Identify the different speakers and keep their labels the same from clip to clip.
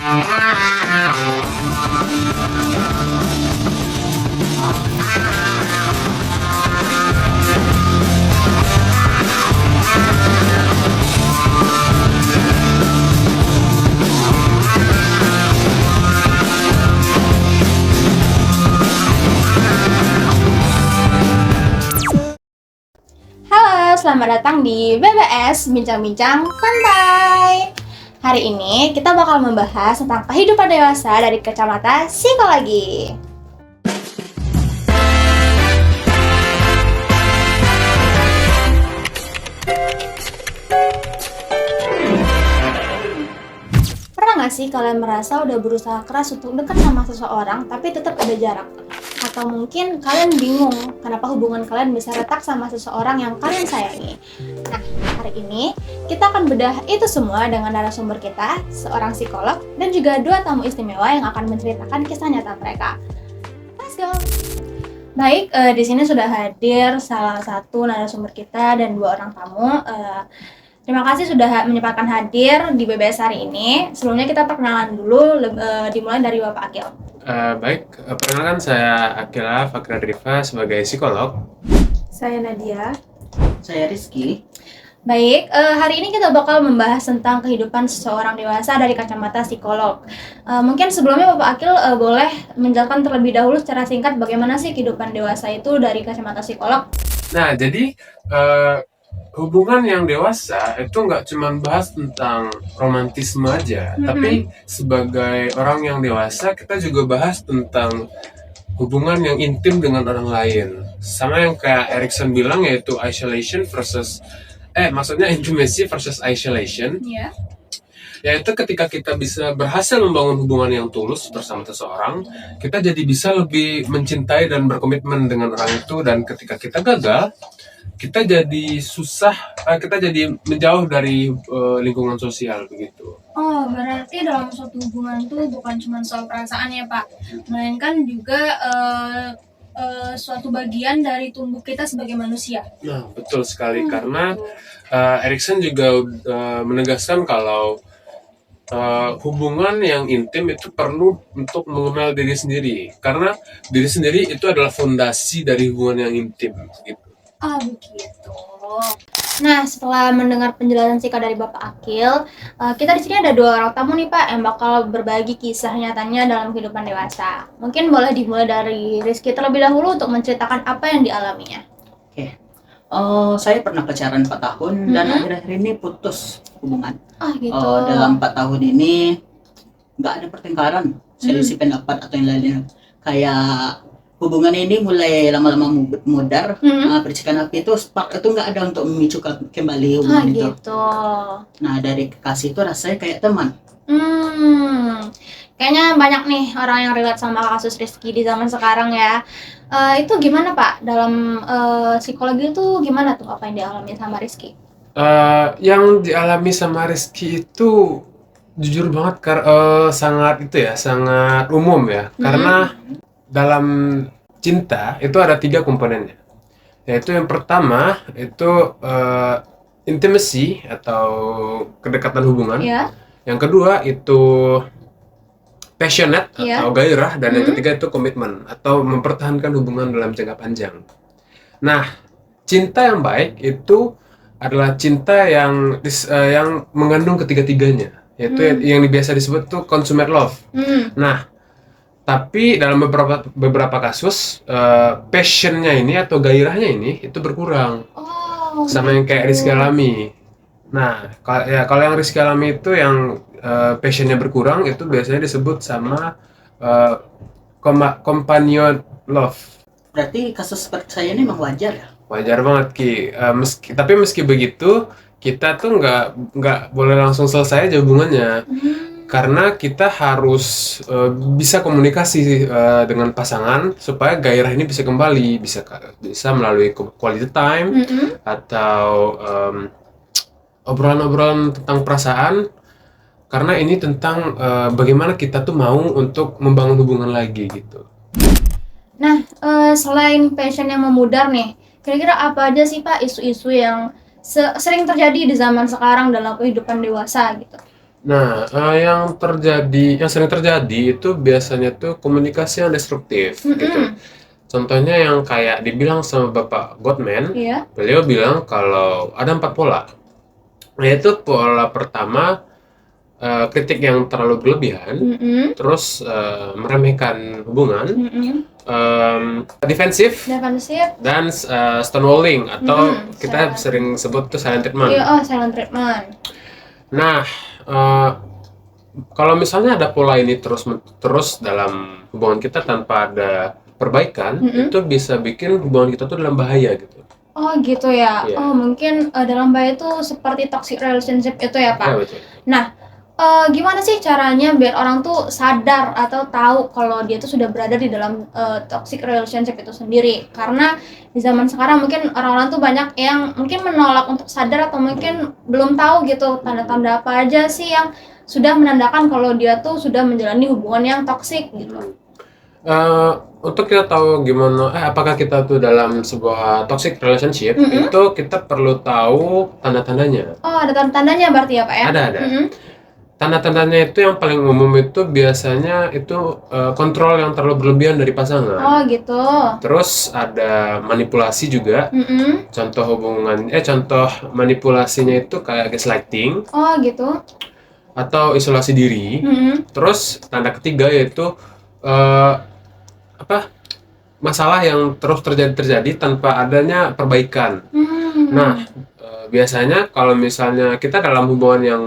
Speaker 1: Halo, selamat datang di BBS Bincang-Bincang Santai. Hari ini kita bakal membahas tentang kehidupan dewasa dari kacamata psikologi. Pernah nggak sih kalian merasa udah berusaha keras untuk dekat sama seseorang tapi tetap ada jarak? Atau mungkin kalian bingung kenapa hubungan kalian bisa retak sama seseorang yang kalian sayangi. Nah, hari ini kita akan bedah itu semua dengan narasumber kita, seorang psikolog dan juga dua tamu istimewa yang akan menceritakan kisah nyata mereka. Let's go! Baik, di sini sudah hadir salah satu narasumber kita dan dua orang tamu. Terima kasih sudah menyempatkan hadir di BBS hari ini. Sebelumnya kita perkenalan dulu, dimulai dari Bapak Akil.
Speaker 2: Baik, perkenalkan saya Akila Fakradriva sebagai psikolog.
Speaker 3: Saya Nadia.
Speaker 4: Saya Rizky.
Speaker 1: Baik, hari ini kita bakal membahas tentang kehidupan seseorang dewasa dari kacamata psikolog. Mungkin sebelumnya Bapak Akil boleh menjelaskan terlebih dahulu secara singkat bagaimana sih kehidupan dewasa itu dari kacamata psikolog?
Speaker 2: Nah, jadi hubungan yang dewasa itu nggak cuma bahas tentang romantisme aja, tapi sebagai orang yang dewasa kita juga bahas tentang hubungan yang intim dengan orang lain. Sama yang kayak Erikson bilang, yaitu maksudnya intimacy versus isolation.
Speaker 1: Iya.
Speaker 2: Yaitu ketika kita bisa berhasil membangun hubungan yang tulus bersama seseorang, kita jadi bisa lebih mencintai dan berkomitmen dengan orang itu, dan ketika kita gagal, kita jadi menjauh dari lingkungan sosial begitu.
Speaker 1: Oh, berarti dalam suatu hubungan tuh bukan cuma soal perasaan ya Pak, melainkan juga suatu bagian dari tumbuh kita sebagai manusia.
Speaker 2: Nah, betul sekali, karena Erikson juga menegaskan kalau hubungan yang intim itu perlu untuk mengenal diri sendiri, karena diri sendiri itu adalah fondasi dari hubungan yang intim gitu.
Speaker 1: Oh begitu. Nah, setelah mendengar penjelasan singkat dari Bapak Akil, kita di sini ada dua orang tamu nih Pak yang bakal berbagi kisah nyatanya dalam kehidupan dewasa. Mungkin boleh dimulai dari Rizky terlebih dahulu untuk menceritakan apa yang dialaminya.
Speaker 4: Oke. Saya pernah pacaran 4 tahun dan akhir-akhir ini putus hubungan.
Speaker 1: Ah gitu.
Speaker 4: Dalam 4 tahun ini nggak ada pertengkaran, selisih pendapat atau yang lainnya. Kayak hubungan ini mulai lama-lama mudar. Percikan api itu, spark itu nggak ada untuk memicu kembali hubungan itu.
Speaker 1: Gitu.
Speaker 4: Nah, dari kasih itu rasanya kayak teman.
Speaker 1: Kayaknya banyak nih orang yang relate sama kasus Rizky di zaman sekarang ya. Itu gimana Pak? Dalam psikologi itu gimana tuh apa yang dialami sama Rizky?
Speaker 2: Yang dialami sama Rizky itu jujur banget sangat umum ya. Karena dalam cinta itu ada 3 komponennya. Yaitu yang pertama itu intimacy atau kedekatan hubungan.
Speaker 1: Iya.
Speaker 2: Yang kedua itu passionate atau gairah, dan yang ketiga itu komitmen atau mempertahankan hubungan dalam jangka panjang. Nah, cinta yang baik itu adalah cinta yang mengandung ketiga-tiganya, yaitu yang biasa disebut tuh consummate love. Nah, tapi dalam beberapa kasus passionnya ini atau gairahnya ini itu berkurang, sama yang kayak Rizky alami. Nah, kalau yang Rizky alami itu yang passionnya berkurang itu biasanya disebut sama companion love.
Speaker 4: Berarti kasus seperti saya ini memang wajar ya?
Speaker 2: Wajar banget Ki. Meski begitu kita tuh nggak boleh langsung selesai aja hubungannya. Karena kita harus bisa komunikasi dengan pasangan supaya gairah ini bisa kembali, bisa melalui quality time atau obrolan-obrolan tentang perasaan, karena ini tentang bagaimana kita tuh mau untuk membangun hubungan lagi gitu.
Speaker 1: Nah, selain passion yang memudar nih, kira-kira apa aja sih Pak isu-isu yang sering terjadi di zaman sekarang dalam kehidupan dewasa gitu?
Speaker 2: Nah, yang sering terjadi itu biasanya tuh komunikasi yang destruktif gitu. Contohnya yang kayak dibilang sama Bapak Gottman,
Speaker 1: Iya.
Speaker 2: beliau bilang kalau ada 4 pola. Yaitu pola pertama, kritik yang terlalu berlebihan, terus meremehkan hubungan, defensif, dan stonewalling atau kita sering sebut tuh silent treatment.
Speaker 1: Iya, silent treatment.
Speaker 2: Nah, kalau misalnya ada pola ini terus dalam hubungan kita tanpa ada perbaikan, itu bisa bikin hubungan kita tuh dalam bahaya gitu.
Speaker 1: Oh gitu ya.
Speaker 2: Iya.
Speaker 1: Oh mungkin dalam bahaya itu seperti toxic relationship itu ya Pak.
Speaker 2: Ya, betul.
Speaker 1: Nah, gimana sih caranya biar orang tuh sadar atau tahu kalau dia tuh sudah berada di dalam toxic relationship itu sendiri? Karena di zaman sekarang mungkin orang-orang tuh banyak yang mungkin menolak untuk sadar atau mungkin belum tahu gitu tanda-tanda apa aja sih yang sudah menandakan kalau dia tuh sudah menjalani hubungan yang toxic gitu.
Speaker 2: Untuk kita tahu gimana, apakah kita tuh dalam sebuah toxic relationship, itu kita perlu tahu tanda-tandanya.
Speaker 1: Oh, ada tanda-tandanya berarti ya Pak ya?
Speaker 2: Ada. Tanda-tandanya itu yang paling umum itu biasanya itu kontrol yang terlalu berlebihan dari pasangan.
Speaker 1: Oh gitu.
Speaker 2: Terus ada manipulasi juga. Contoh manipulasinya itu kayak gaslighting
Speaker 1: Oh gitu.
Speaker 2: atau isolasi diri. Terus tanda ketiga yaitu masalah yang terus terjadi tanpa adanya perbaikan. Nah, biasanya kalau misalnya kita dalam hubungan yang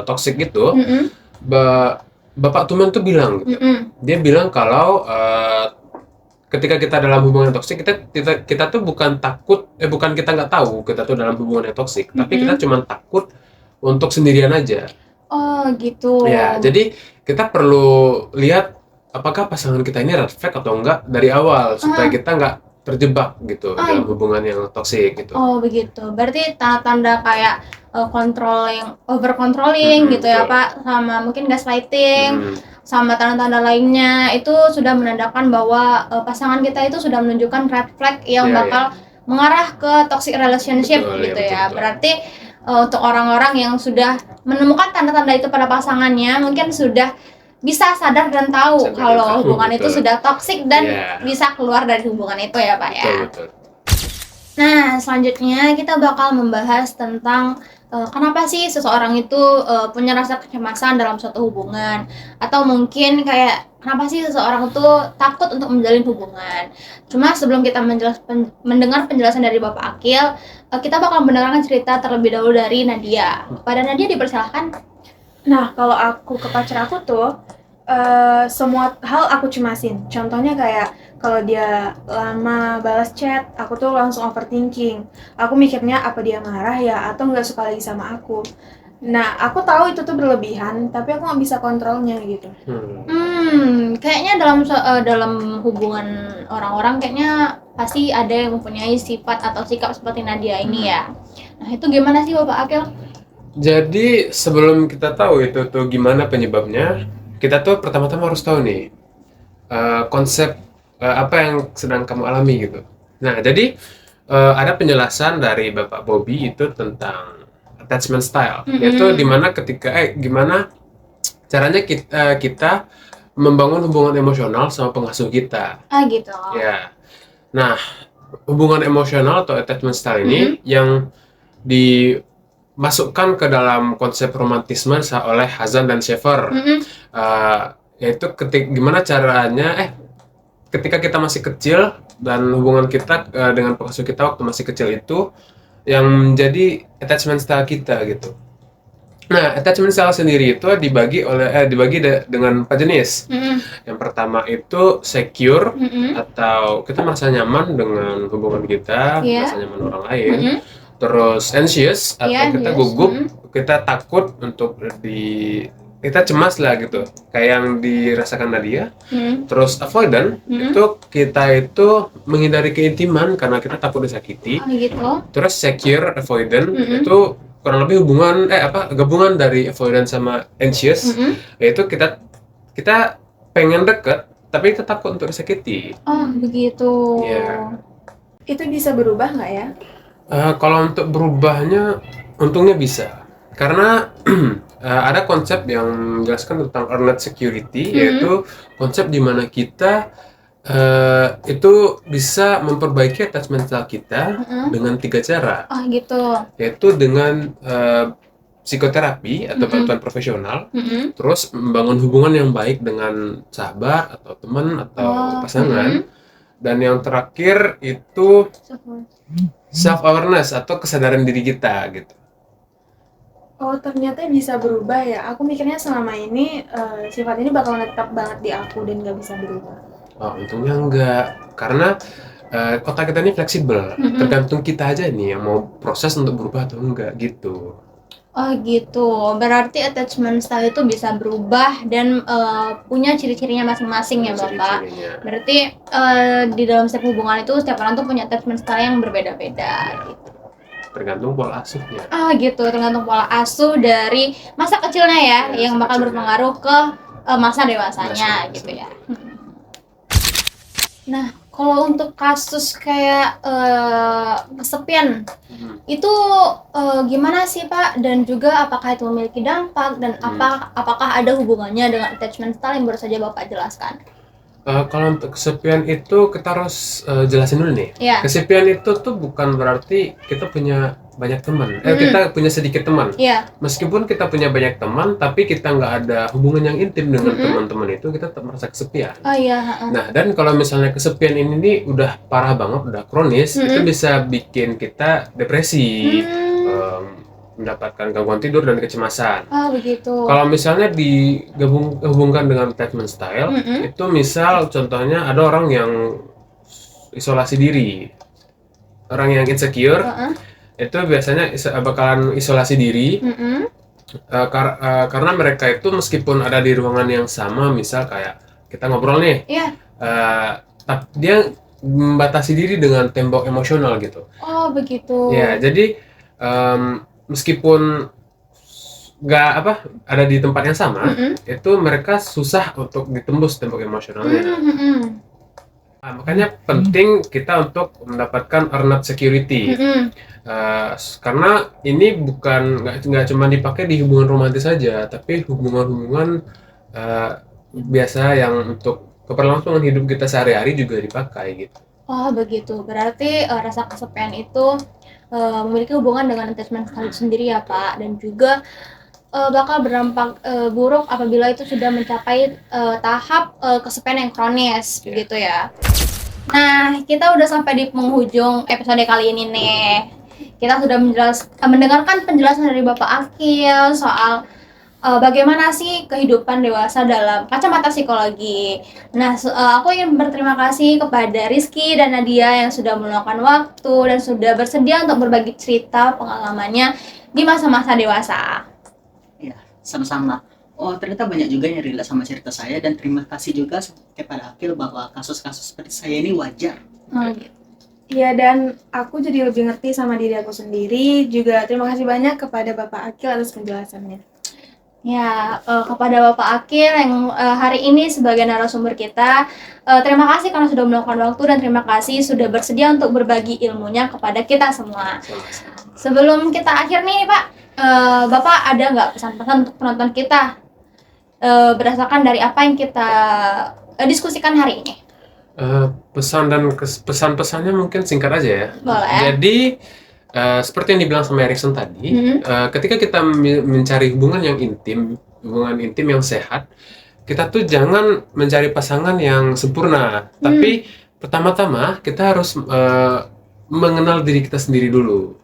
Speaker 2: toksik gitu, Bapak Tuman tuh bilang gitu. Dia bilang kalau ketika kita dalam hubungan yang toksik, kita tuh bukan kita nggak tahu kita tuh dalam hubungan yang toksik, tapi kita cuma takut untuk sendirian aja.
Speaker 1: Oh gitu.
Speaker 2: Ya, jadi kita perlu lihat apakah pasangan kita ini red flag atau enggak dari awal supaya kita nggak terjebak gitu dalam hubungan yang toksik gitu.
Speaker 1: Oh begitu. Berarti tanda-tanda kayak over controlling gitu ya Pak, sama mungkin gaslighting, sama tanda-tanda lainnya itu sudah menandakan bahwa pasangan kita itu sudah menunjukkan red flag yang bakal mengarah ke toxic relationship gitu ya. Berarti untuk orang-orang yang sudah menemukan tanda-tanda itu pada pasangannya mungkin sudah bisa sadar dan tahu kalau hubungan itu sudah toksik dan bisa keluar dari hubungan itu ya Pak ya.
Speaker 2: Betul.
Speaker 1: Nah selanjutnya kita bakal membahas tentang kenapa sih seseorang itu punya rasa kecemasan dalam suatu hubungan, atau mungkin kayak kenapa sih seseorang itu takut untuk menjalin hubungan. Cuma sebelum kita mendengar penjelasan dari Bapak Akil, kita bakal mendengarkan cerita terlebih dahulu dari Nadia. Pada Nadia dipersilahkan.
Speaker 3: Nah, kalau aku ke pacar aku tuh, semua hal aku cemasin. Contohnya kayak kalau dia lama balas chat, aku tuh langsung overthinking. Aku mikirnya apa dia marah ya atau nggak suka lagi sama aku. Nah, aku tahu itu tuh berlebihan, tapi aku nggak bisa kontrolnya gitu.
Speaker 1: Kayaknya dalam hubungan orang-orang kayaknya pasti ada yang mempunyai sifat atau sikap seperti Nadia ini ya. Nah, itu gimana sih Bapak Akil?
Speaker 2: Jadi sebelum kita tahu itu tuh gimana penyebabnya, kita tuh pertama-tama harus tahu nih konsep apa yang sedang kamu alami gitu. Nah, jadi ada penjelasan dari Bapak Bobby itu tentang attachment style, yaitu dimana gimana caranya kita membangun hubungan emosional sama pengasuh kita.
Speaker 1: Gitu.
Speaker 2: Ya. Nah, hubungan emosional atau attachment style ini yang dimasukkan ke dalam konsep romantisme oleh Hazan dan Schaeffer. Yaitu gimana caranya ketika kita masih kecil dan hubungan kita dengan pengasuh kita waktu masih kecil itu yang menjadi attachment style kita gitu. Nah, attachment style sendiri itu dibagi dengan 4 jenis. Yang pertama itu secure, atau kita merasa nyaman dengan hubungan kita, merasa nyaman orang lain. Terus anxious, atau kita gugup, kita takut untuk kita cemas lah gitu, kayak yang dirasakan Nadia. Terus avoidant, itu kita itu menghindari keintiman karena kita takut disakiti.
Speaker 1: Gitu.
Speaker 2: Terus secure, avoidant, itu kurang lebih gabungan dari avoidant sama anxious, yaitu kita pengen deket tapi kita takut untuk disakiti.
Speaker 1: Oh begitu.
Speaker 2: Yeah.
Speaker 3: Itu bisa berubah nggak ya?
Speaker 2: Kalau untuk berubahnya untungnya bisa, karena ada konsep yang menjelaskan tentang earned security, yaitu konsep di mana kita itu bisa memperbaiki attachment style kita dengan 3 cara,
Speaker 1: Oh gitu.
Speaker 2: yaitu dengan psikoterapi atau bantuan profesional, terus membangun hubungan yang baik dengan sahabat atau teman atau pasangan, dan yang terakhir itu self awareness atau kesadaran diri kita gitu.
Speaker 3: Oh, ternyata bisa berubah ya. Aku mikirnya selama ini sifat ini bakal tetap banget di aku dan nggak bisa berubah.
Speaker 2: Oh, untungnya enggak, karena otak kita ini fleksibel, tergantung kita aja nih yang mau proses untuk berubah atau enggak gitu.
Speaker 1: Oh gitu, berarti attachment style itu bisa berubah dan punya ciri-cirinya masing-masing ya Bapak.
Speaker 2: Ciri-cirinya.
Speaker 1: Berarti di dalam setiap hubungan itu setiap orang tuh punya attachment style yang berbeda-beda gitu.
Speaker 2: Tergantung pola asuhnya.
Speaker 1: Ah gitu, tergantung pola asuh dari masa kecilnya ya,
Speaker 2: Ya,
Speaker 1: yang
Speaker 2: masa
Speaker 1: bakal
Speaker 2: kecilnya.
Speaker 1: berpengaruh ke masa dewasanya
Speaker 2: Masa
Speaker 1: gitu ya. Nah, kalau untuk kasus kayak kesepian itu gimana sih Pak? Dan juga apakah itu memiliki dampak dan apakah ada hubungannya dengan attachment style yang baru saja Bapak jelaskan?
Speaker 2: Kalau untuk kesepian itu kita harus jelasin dulu nih.
Speaker 1: Iya.
Speaker 2: Kesepian itu tuh bukan berarti kita punya banyak teman. Kita punya sedikit teman.
Speaker 1: Iya.
Speaker 2: Meskipun kita punya banyak teman, tapi kita nggak ada hubungan yang intim dengan teman-teman itu, kita tetap merasa kesepian.
Speaker 1: Oh iya.
Speaker 2: Nah, dan kalau misalnya kesepian ini nih udah parah banget, udah kronis, itu bisa bikin kita depresi, mendapatkan gangguan tidur dan kecemasan.
Speaker 1: Oh begitu.
Speaker 2: Kalau misalnya digabungkan dengan attachment style, itu misal contohnya ada orang yang isolasi diri, orang yang insecure, itu biasanya bakalan isolasi diri, karena mereka itu meskipun ada di ruangan yang sama, misal kayak kita ngobrol nih, tapi dia membatasi diri dengan tembok emosional gitu.
Speaker 1: Oh begitu.
Speaker 2: Ya, jadi meskipun nggak ada di tempat yang sama, itu mereka susah untuk ditembus tembok emosionalnya. Nah, makanya penting kita untuk mendapatkan earned security, karena ini nggak cuma dipakai di hubungan romantis saja, tapi hubungan-hubungan biasa yang untuk keberlangsungan hidup kita sehari-hari juga dipakai gitu.
Speaker 1: Oh begitu, berarti rasa kesepian itu memiliki hubungan dengan attachment style itu sendiri ya Pak, dan juga bakal berdampak buruk apabila itu sudah mencapai tahap kesepian yang kronis, begitu ya. Nah, kita udah sampai di penghujung episode kali ini nih. Kita sudah mendengarkan penjelasan dari Bapak Akil soal bagaimana sih kehidupan dewasa dalam kacamata psikologi. Nah, aku ingin berterima kasih kepada Rizky dan Nadia yang sudah meluangkan waktu dan sudah bersedia untuk berbagi cerita pengalamannya di masa-masa dewasa.
Speaker 4: Ya, sama-sama. Oh, ternyata banyak juga yang relate sama cerita saya, dan terima kasih juga kepada Akil bahwa kasus-kasus seperti saya ini wajar.
Speaker 3: Iya, dan aku jadi lebih ngerti sama diri aku sendiri. Juga terima kasih banyak kepada Bapak Akil atas penjelasannya.
Speaker 1: Ya, kepada Bapak Akil yang hari ini sebagai narasumber kita, terima kasih karena sudah meluangkan waktu dan terima kasih sudah bersedia untuk berbagi ilmunya kepada kita semua. Sebelum kita akhir nih Pak, Bapak ada nggak pesan-pesan untuk penonton kita berdasarkan dari apa yang kita diskusikan hari ini?
Speaker 2: Pesan dan pesan-pesannya mungkin singkat aja ya.
Speaker 1: Boleh.
Speaker 2: Jadi seperti yang dibilang sama Erikson tadi, ketika kita mencari hubungan intim yang sehat, kita tuh jangan mencari pasangan yang sempurna, tapi pertama-tama kita harus mengenal diri kita sendiri dulu,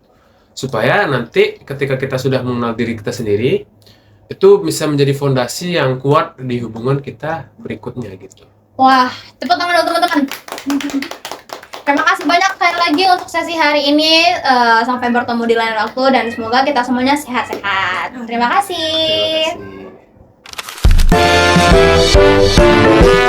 Speaker 2: supaya nanti ketika kita sudah mengenal diri kita sendiri, itu bisa menjadi fondasi yang kuat di hubungan kita berikutnya gitu.
Speaker 1: Wah, tepuk tangan dong teman-teman. Terima kasih banyak sekali lagi untuk sesi hari ini. Sampai bertemu di lain waktu dan semoga kita semuanya sehat-sehat. Terima kasih.
Speaker 2: Terima kasih.